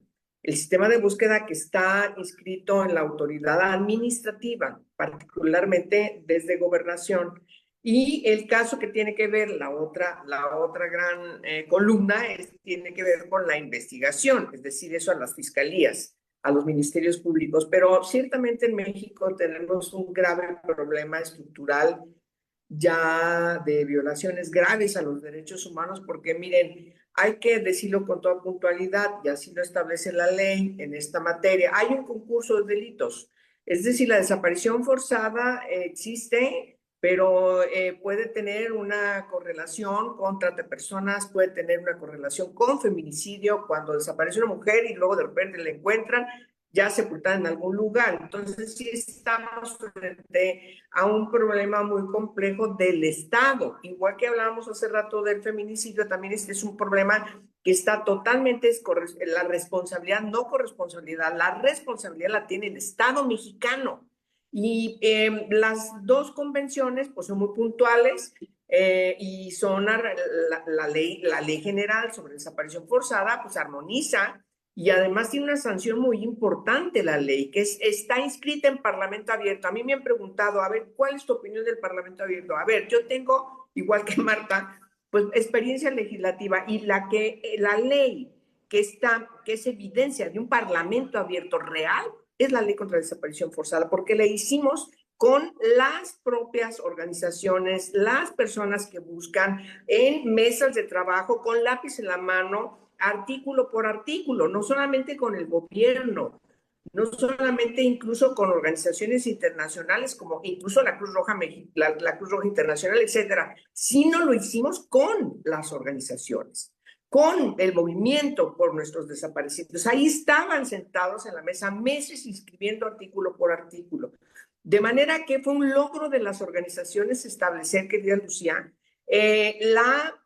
El sistema de búsqueda que está inscrito en la autoridad administrativa, particularmente desde gobernación. Y el caso que tiene que ver, la otra gran columna, tiene que ver con la investigación, es decir, eso a las fiscalías, a los ministerios públicos, pero ciertamente en México tenemos un grave problema estructural ya de violaciones graves a los derechos humanos, porque miren, hay que decirlo con toda puntualidad, y así lo establece la ley en esta materia, hay un concurso de delitos, es decir, la desaparición forzada existe, pero puede tener una correlación con trata de personas, puede tener una correlación con feminicidio, cuando desaparece una mujer y luego de repente la encuentran ya sepultada en algún lugar. Entonces sí estamos frente a un problema muy complejo del Estado. Igual que hablábamos hace rato del feminicidio, también este es un problema que está totalmente, la responsabilidad, no corresponsabilidad, la responsabilidad la tiene el Estado mexicano. Y las dos convenciones pues son muy puntuales y son la ley general sobre desaparición forzada, pues armoniza y además tiene una sanción muy importante la ley, que está inscrita en Parlamento Abierto. A mí me han preguntado, a ver, ¿cuál es tu opinión del Parlamento Abierto? A ver, yo tengo, igual que Marta, pues experiencia legislativa y la ley que es evidencia de un Parlamento Abierto real es la ley contra la desaparición forzada, porque la hicimos con las propias organizaciones, las personas que buscan en mesas de trabajo, con lápiz en la mano, artículo por artículo, no solamente con el gobierno, no solamente incluso con organizaciones internacionales como incluso la Cruz Roja, la Cruz Roja Internacional, etcétera, sino lo hicimos con las organizaciones, con el movimiento por nuestros desaparecidos. Ahí estaban sentados en la mesa meses inscribiendo artículo por artículo. De manera que fue un logro de las organizaciones establecer, querida Lucía, la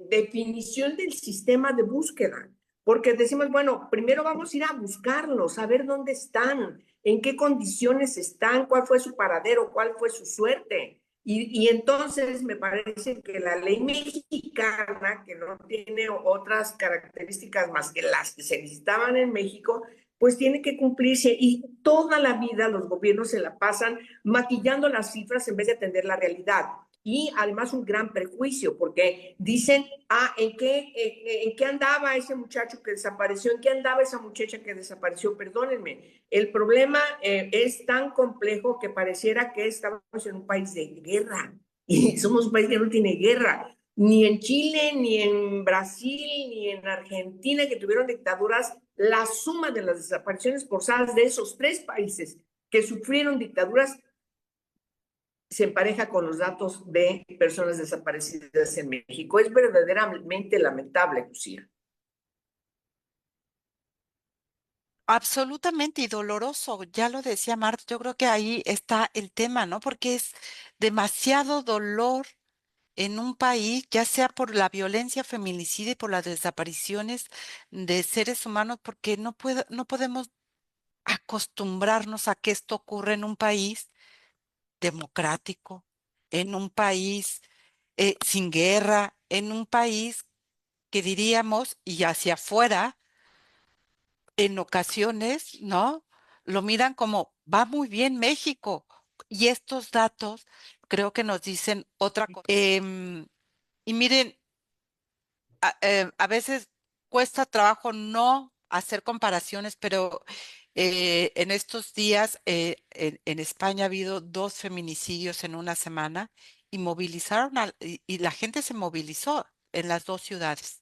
definición del sistema de búsqueda, porque decimos, bueno, primero vamos a ir a buscarlos, a ver dónde están, en qué condiciones están, cuál fue su paradero, cuál fue su suerte. Y entonces me parece que la ley mexicana, que no tiene otras características más que las que se necesitaban en México, pues tiene que cumplirse y toda la vida los gobiernos se la pasan maquillando las cifras en vez de atender la realidad. Y además un gran prejuicio, porque dicen, ¿en qué andaba ese muchacho que desapareció? ¿En qué andaba esa muchacha que desapareció? Perdónenme, el problema es tan complejo que pareciera que estamos en un país de guerra, y somos un país que no tiene guerra. Ni en Chile, ni en Brasil, ni en Argentina, que tuvieron dictaduras, la suma de las desapariciones forzadas de esos tres países que sufrieron dictaduras se empareja con los datos de personas desaparecidas en México. Es verdaderamente lamentable, Lucía. Absolutamente y doloroso, ya lo decía Marta, yo creo que ahí está el tema, ¿no? Porque es demasiado dolor en un país, ya sea por la violencia feminicida y por las desapariciones de seres humanos, porque no podemos acostumbrarnos a que esto ocurra en un país democrático, en un país sin guerra, en un país que diríamos, y hacia afuera, en ocasiones, ¿no? Lo miran como, va muy bien México. Y estos datos creo que nos dicen otra cosa. Y miren, a veces cuesta trabajo no hacer comparaciones, pero en estos días en España ha habido 2 feminicidios en una semana y y la gente se movilizó en las dos ciudades.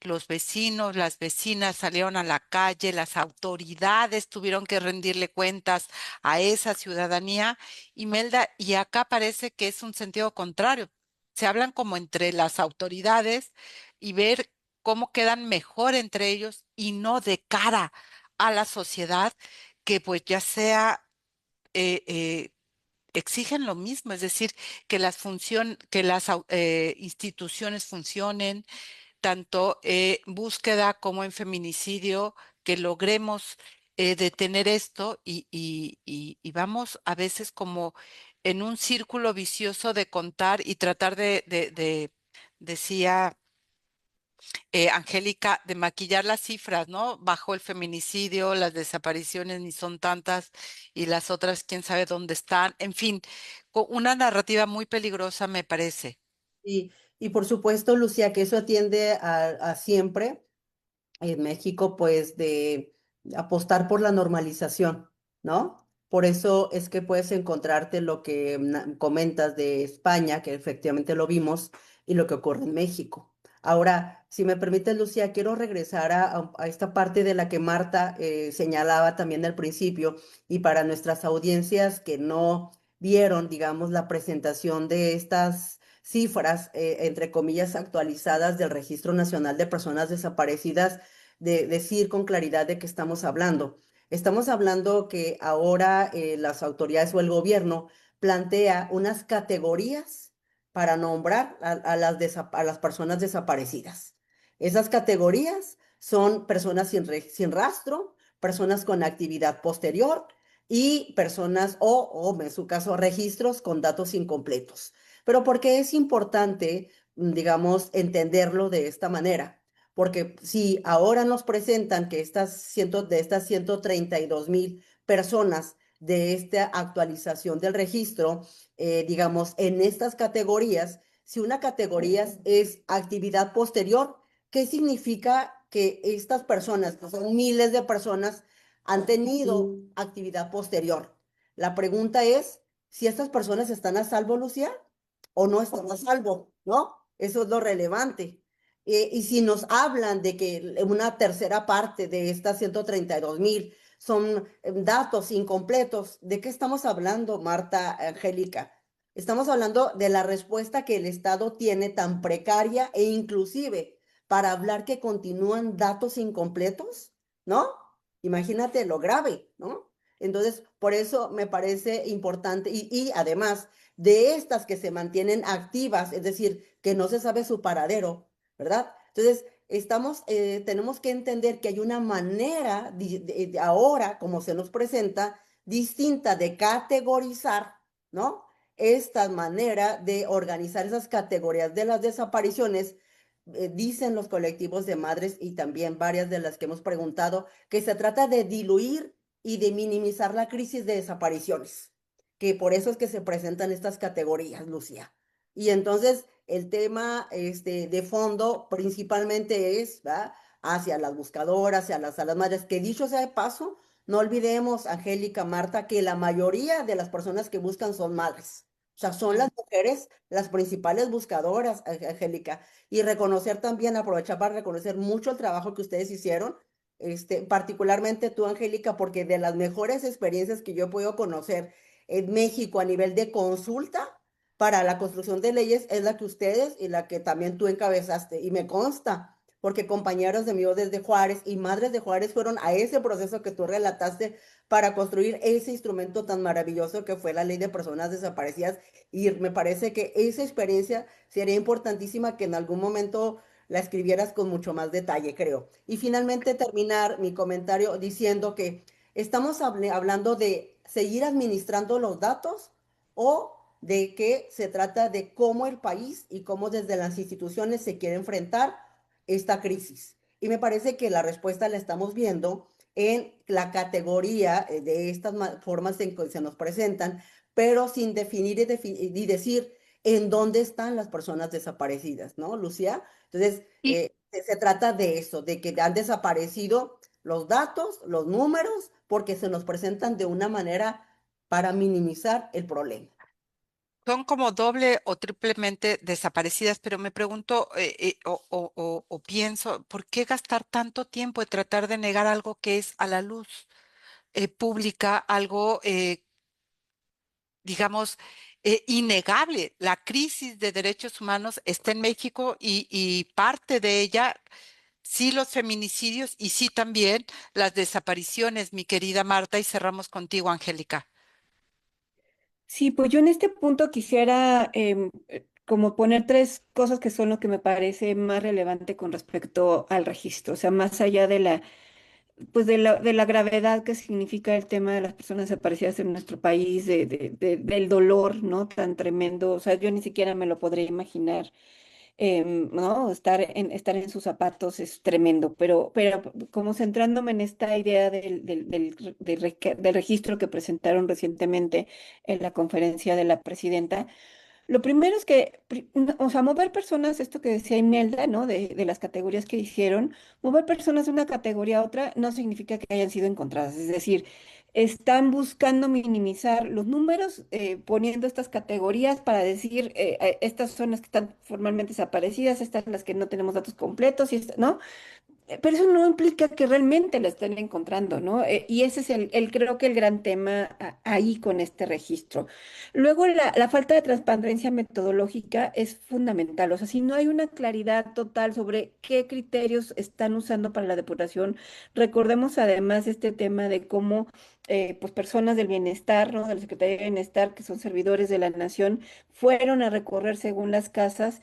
Los vecinos, las vecinas salieron a la calle, las autoridades tuvieron que rendirle cuentas a esa ciudadanía. Imelda, y acá parece que es un sentido contrario. Se hablan como entre las autoridades y ver cómo quedan mejor entre ellos y no de cara a la sociedad que pues ya sea eh, eh, exigen lo mismo, es decir, que las instituciones funcionen tanto búsqueda como en feminicidio, que logremos detener esto y vamos a veces como en un círculo vicioso de contar y tratar decía Angélica, de maquillar las cifras, ¿no? Bajo el feminicidio, las desapariciones ni son tantas y las otras, quién sabe dónde están. En fin, una narrativa muy peligrosa me parece. Y por supuesto, Lucía, que eso atiende a siempre en México, pues de apostar por la normalización, ¿no? Por eso es que puedes encontrarte lo que comentas de España, que efectivamente lo vimos, y lo que ocurre en México. Ahora, si me permites, Lucía, quiero regresar a esta parte de la que Marta señalaba también al principio, y para nuestras audiencias que no vieron, digamos, la presentación de estas cifras, entre comillas, actualizadas del Registro Nacional de Personas Desaparecidas, de decir con claridad de qué estamos hablando. Estamos hablando que ahora las autoridades o el gobierno plantea unas categorías para nombrar a las personas desaparecidas. Esas categorías son personas sin rastro, personas con actividad posterior y personas o en su caso, registros con datos incompletos. Pero ¿por qué es importante, digamos, entenderlo de esta manera? Porque si ahora nos presentan que de estas 132,000 personas de esta actualización del registro, digamos, en estas categorías, si una categoría es actividad posterior, ¿qué significa que estas personas, que son miles de personas, han tenido actividad posterior? La pregunta es si estas personas están a salvo, Lucía, o no están a salvo, ¿no? Eso es lo relevante. Y si nos hablan de que una tercera parte de estas 132,000 son datos incompletos, ¿de qué estamos hablando, Marta, Angélica? Estamos hablando de la respuesta que el Estado tiene tan precaria e inclusive para hablar que continúan datos incompletos, ¿no? Imagínate lo grave, ¿no? Entonces, por eso me parece importante y además de estas que se mantienen activas, es decir, que no se sabe su paradero, ¿verdad? Entonces, tenemos que entender que hay una manera ahora, como se nos presenta, distinta de categorizar, ¿no? esta manera de organizar esas categorías de las desapariciones. Dicen los colectivos de madres y también varias de las que hemos preguntado que se trata de diluir y de minimizar la crisis de desapariciones, que por eso es que se presentan estas categorías, Lucía. Y entonces el tema de fondo principalmente es, ¿va?, hacia las buscadoras, a las madres, que dicho sea de paso, no olvidemos, Angélica, Marta, que la mayoría de las personas que buscan son madres. O sea, son las mujeres las principales buscadoras, Angélica. Y reconocer también, aprovechar para reconocer mucho el trabajo que ustedes hicieron, particularmente tú, Angélica, porque de las mejores experiencias que yo he podido conocer en México a nivel de consulta para la construcción de leyes es la que ustedes y la que también tú encabezaste. Y me consta, porque compañeros de míos desde Juárez y madres de Juárez fueron a ese proceso que tú relataste para construir ese instrumento tan maravilloso que fue la Ley de Personas Desaparecidas. Y me parece que esa experiencia sería importantísima que en algún momento la escribieras con mucho más detalle, creo. Y finalmente terminar mi comentario diciendo que estamos hablando de seguir administrando los datos o de que se trata de cómo el país y cómo desde las instituciones se quiere enfrentar esta crisis. Y me parece que la respuesta la estamos viendo en la categoría de estas formas en que se nos presentan, pero sin definir y decir en dónde están las personas desaparecidas, ¿no, Lucía? Entonces, Y se trata de eso, de que han desaparecido los datos, los números, porque se nos presentan de una manera para minimizar el problema. son como doble o triplemente desaparecidas, pero me pregunto o pienso, ¿por qué gastar tanto tiempo en tratar de negar algo que es a la luz pública, algo, digamos, innegable? La crisis de derechos humanos está en México y parte de ella, sí los feminicidios y sí también las desapariciones, mi querida Marta, y cerramos contigo, Angélica. Sí, pues yo en este punto quisiera como poner tres cosas que son lo que me parece más relevante con respecto al registro, o sea, más allá de pues de la gravedad que significa el tema de las personas desaparecidas en nuestro país, del dolor, ¿no? Tan tremendo, o sea, yo ni siquiera me lo podría imaginar, ¿no? Estar en sus zapatos es tremendo, pero como centrándome en esta idea del registro que presentaron recientemente en la conferencia de la presidenta, lo primero es que, o sea, mover personas, esto que decía Imelda, ¿no? De las categorías que hicieron, mover personas de una categoría a otra no significa que hayan sido encontradas. Es decir, están buscando minimizar los números, poniendo estas categorías para decir, estas son las que están formalmente desaparecidas, estas son las que no tenemos datos completos, ¿no? Pero eso no implica que realmente lo estén encontrando, ¿no? Y ese es creo que el gran tema ahí con este registro. Luego, la falta de transparencia metodológica es fundamental. O sea, si no hay una claridad total sobre qué criterios están usando para la depuración, recordemos además este tema de cómo pues personas del bienestar, ¿no? De la Secretaría de Bienestar, que son servidores de la nación, fueron a recorrer según las casas,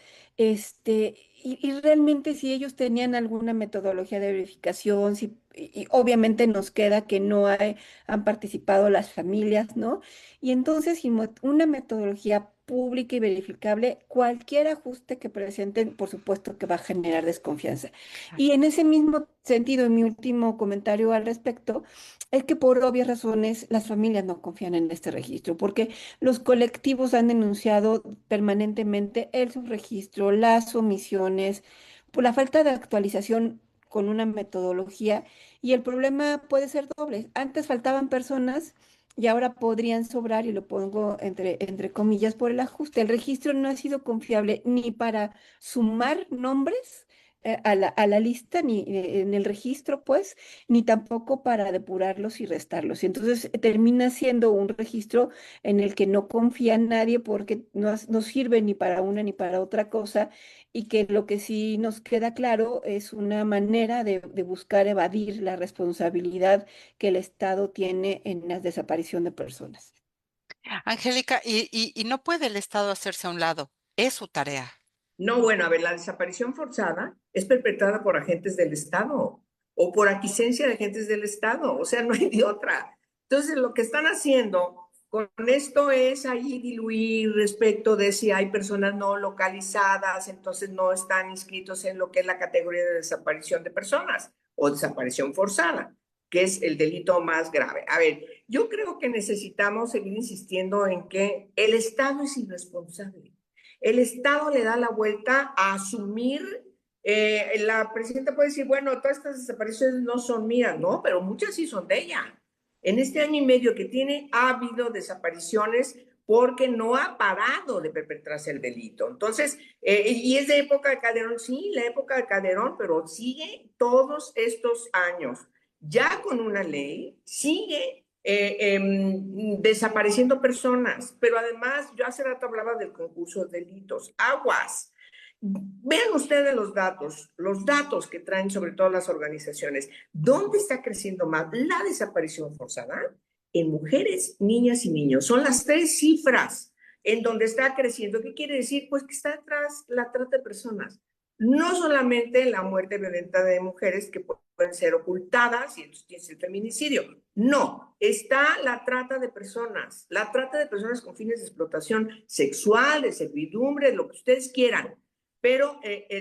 y realmente si ellos tenían alguna metodología de verificación, si, y obviamente nos queda que no han participado las familias, ¿no? Y entonces, sin una metodología pública y verificable, cualquier ajuste que presenten, por supuesto que va a generar desconfianza. Y en ese mismo sentido, en mi último comentario al respecto, es que por obvias razones las familias no confían en este registro, porque los colectivos han denunciado permanentemente el subregistro, las omisiones, por la falta de actualización con una metodología, y el problema puede ser doble. Antes faltaban personas y ahora podrían sobrar, y lo pongo entre comillas, por el ajuste. El registro no ha sido confiable ni para sumar nombres a la lista, ni en el registro, pues, ni tampoco para depurarlos y restarlos. Y entonces termina siendo un registro en el que no confía nadie porque no sirve ni para una ni para otra cosa, y que lo que sí nos queda claro es una manera de buscar evadir la responsabilidad que el Estado tiene en la desaparición de personas. Angélica, y no puede el Estado hacerse a un lado, es su tarea. No, bueno, a ver, la desaparición forzada es perpetrada por agentes del Estado o por aquiescencia de agentes del Estado, o sea, no hay de otra. Entonces, lo que están haciendo Con esto es ahí diluir respecto de si hay personas no localizadas, entonces no están inscritos en lo que es la categoría de desaparición de personas o desaparición forzada, que es el delito más grave. A ver, yo creo que necesitamos seguir insistiendo en que el Estado es irresponsable. El Estado le da la vuelta a asumir, la presidenta puede decir, bueno, todas estas desapariciones no son mías, no, pero muchas sí son de ella. En este año y medio que tiene, ha habido desapariciones porque no ha parado de perpetrarse el delito. Entonces, y es de época de Calderón, sí, la época de Calderón, pero sigue todos estos años, ya con una ley, sigue desapareciendo personas, pero además, yo hace rato hablaba del concurso de delitos, aguas. Vean ustedes los datos que traen sobre todo las organizaciones. ¿Dónde está creciendo más la desaparición forzada? En mujeres, niñas y niños. Son las tres cifras en donde está creciendo. ¿Qué quiere decir? Pues que está detrás la trata de personas. No solamente la muerte violenta de mujeres que pueden ser ocultadas y entonces tienes el feminicidio. No, está la trata de personas con fines de explotación sexual, de servidumbre, lo que ustedes quieran. Pero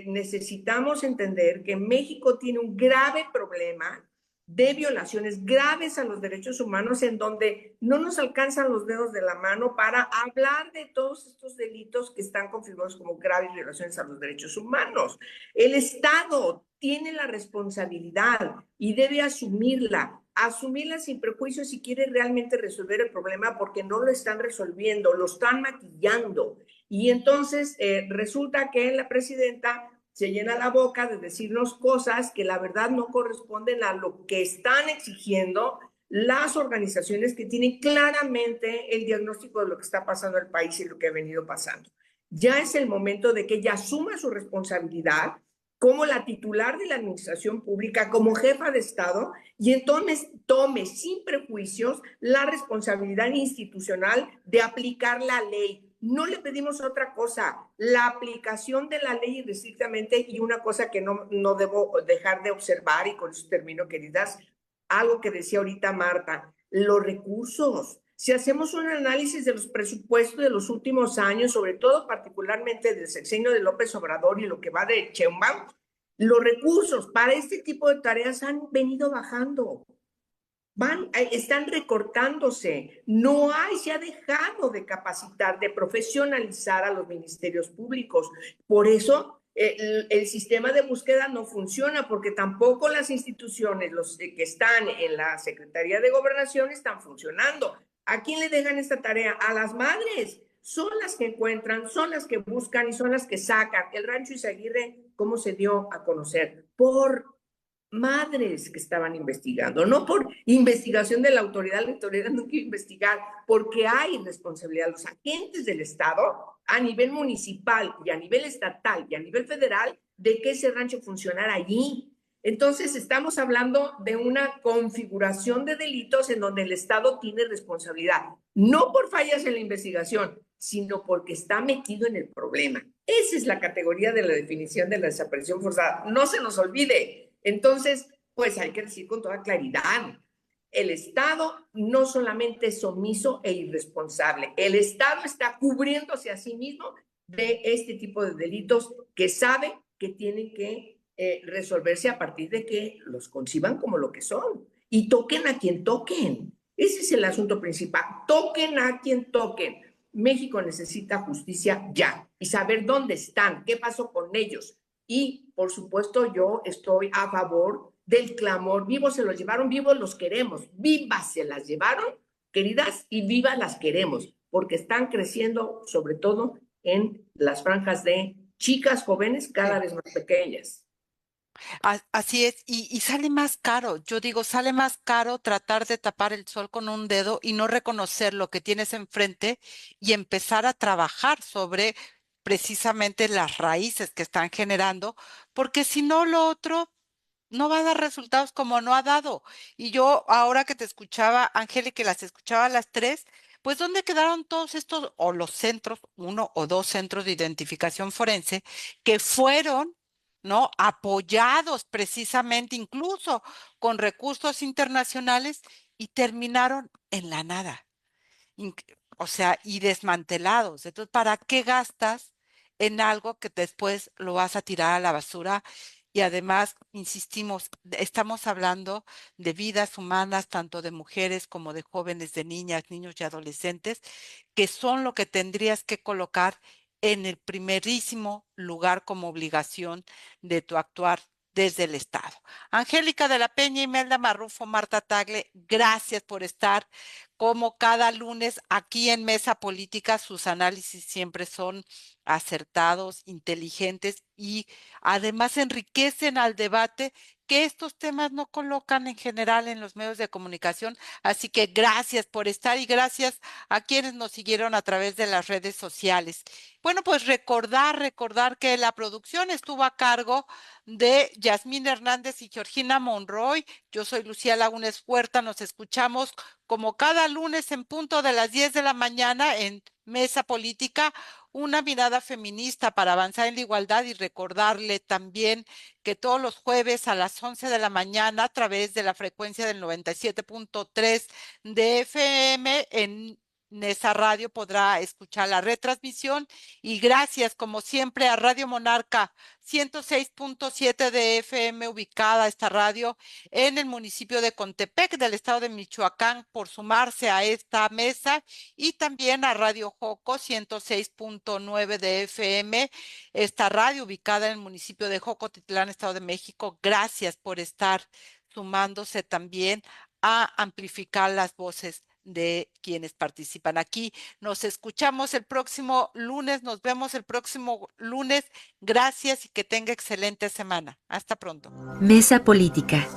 necesitamos entender que México tiene un grave problema de violaciones graves a los derechos humanos en donde no nos alcanzan los dedos de la mano para hablar de todos estos delitos que están configurados como graves violaciones a los derechos humanos. El Estado tiene la responsabilidad y debe asumirla sin prejuicios si quiere realmente resolver el problema, porque no lo están resolviendo, lo están maquillando. Y entonces resulta que la presidenta se llena la boca de decirnos cosas que la verdad no corresponden a lo que están exigiendo las organizaciones que tienen claramente el diagnóstico de lo que está pasando en el país y lo que ha venido pasando. Ya es el momento de que ella asuma su responsabilidad como la titular de la administración pública, como jefa de Estado, y entonces tome sin prejuicios la responsabilidad institucional de aplicar la ley. No le pedimos otra cosa, la aplicación de la ley estrictamente, y una cosa que no debo dejar de observar, y con eso termino, queridas, algo que decía ahorita Marta, los recursos. Si hacemos un análisis de los presupuestos de los últimos años, sobre todo particularmente del sexenio de López Obrador y lo que va de Sheinbaum, los recursos para este tipo de tareas han venido bajando. Están recortándose, se ha dejado de capacitar, de profesionalizar a los ministerios públicos. Por eso el sistema de búsqueda no funciona, porque tampoco las instituciones, los que están en la Secretaría de Gobernación, están funcionando. ¿A quién le dejan esta tarea? A las madres. Son las que encuentran, son las que buscan y son las que sacan. El Rancho Izaguirre, ¿cómo se dio a conocer? Por madres que estaban investigando, no por investigación de la autoridad no quiere investigar, porque hay responsabilidad. Los agentes del Estado a nivel municipal y a nivel estatal y a nivel federal de que ese rancho funcionara allí. Entonces estamos hablando de una configuración de delitos en donde el Estado tiene responsabilidad, no por fallas en la investigación, sino porque está metido en el problema. Esa es la categoría de la definición de la desaparición forzada. No se nos olvide. Entonces, pues hay que decir con toda claridad, el Estado no solamente es omiso e irresponsable, el Estado está cubriéndose a sí mismo de este tipo de delitos que sabe que tienen que resolverse a partir de que los conciban como lo que son y toquen a quien toquen. Ese es el asunto principal, toquen a quien toquen. México necesita justicia ya y saber dónde están, qué pasó con ellos. Y, por supuesto, yo estoy a favor del clamor. Vivos se los llevaron, vivos los queremos. Vivas se las llevaron, queridas, y vivas las queremos, porque están creciendo, sobre todo en las franjas de chicas jóvenes cada vez más pequeñas. Así es, y sale más caro. Yo digo, sale más caro tratar de tapar el sol con un dedo y no reconocer lo que tienes enfrente y empezar a trabajar sobre precisamente las raíces que están generando, porque si no, lo otro no va a dar resultados como no ha dado. Y yo, ahora que te escuchaba, Ángel, y que las escuchaba a las tres, pues ¿dónde quedaron todos estos, o los centros, uno o dos centros de identificación forense, que fueron, ¿no? Apoyados precisamente, incluso con recursos internacionales, y terminaron en la nada? o sea, y desmantelados. Entonces, ¿para qué gastas en algo que después lo vas a tirar a la basura? Y además, insistimos, estamos hablando de vidas humanas, tanto de mujeres como de jóvenes, de niñas, niños y adolescentes, que son lo que tendrías que colocar en el primerísimo lugar como obligación de tu actuar desde el Estado. Angélica de la Peña, Imelda Marrufo, Marta Tagle, gracias por estar como cada lunes aquí en Mesa Política. Sus análisis siempre son acertados, inteligentes y además enriquecen al debate que estos temas no colocan en general en los medios de comunicación. Así que gracias por estar y gracias a quienes nos siguieron a través de las redes sociales. Bueno, pues recordar que la producción estuvo a cargo de Yasmín Hernández y Georgina Monroy. Yo soy Lucía Lagunes Huerta. Nos escuchamos como cada lunes en punto de las 10 de la mañana en Mesa Política, una mirada feminista para avanzar en la igualdad, y recordarle también que todos los jueves a las 11 de la mañana a través de la frecuencia del 97.3 de FM en Nesa Radio podrá escuchar la retransmisión. Y gracias como siempre a Radio Monarca 106.7 de FM, ubicada esta radio en el municipio de Contepec del estado de Michoacán, por sumarse a esta mesa, y también a Radio Joco 106.9 de FM, esta radio ubicada en el municipio de Jocotitlán, estado de México. Gracias por estar sumándose también a amplificar las voces de quienes participan aquí. Nos escuchamos el próximo lunes, nos vemos el próximo lunes. Gracias y que tenga excelente semana. Hasta pronto. Mesa Política.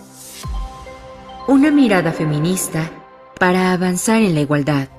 Una mirada feminista para avanzar en la igualdad.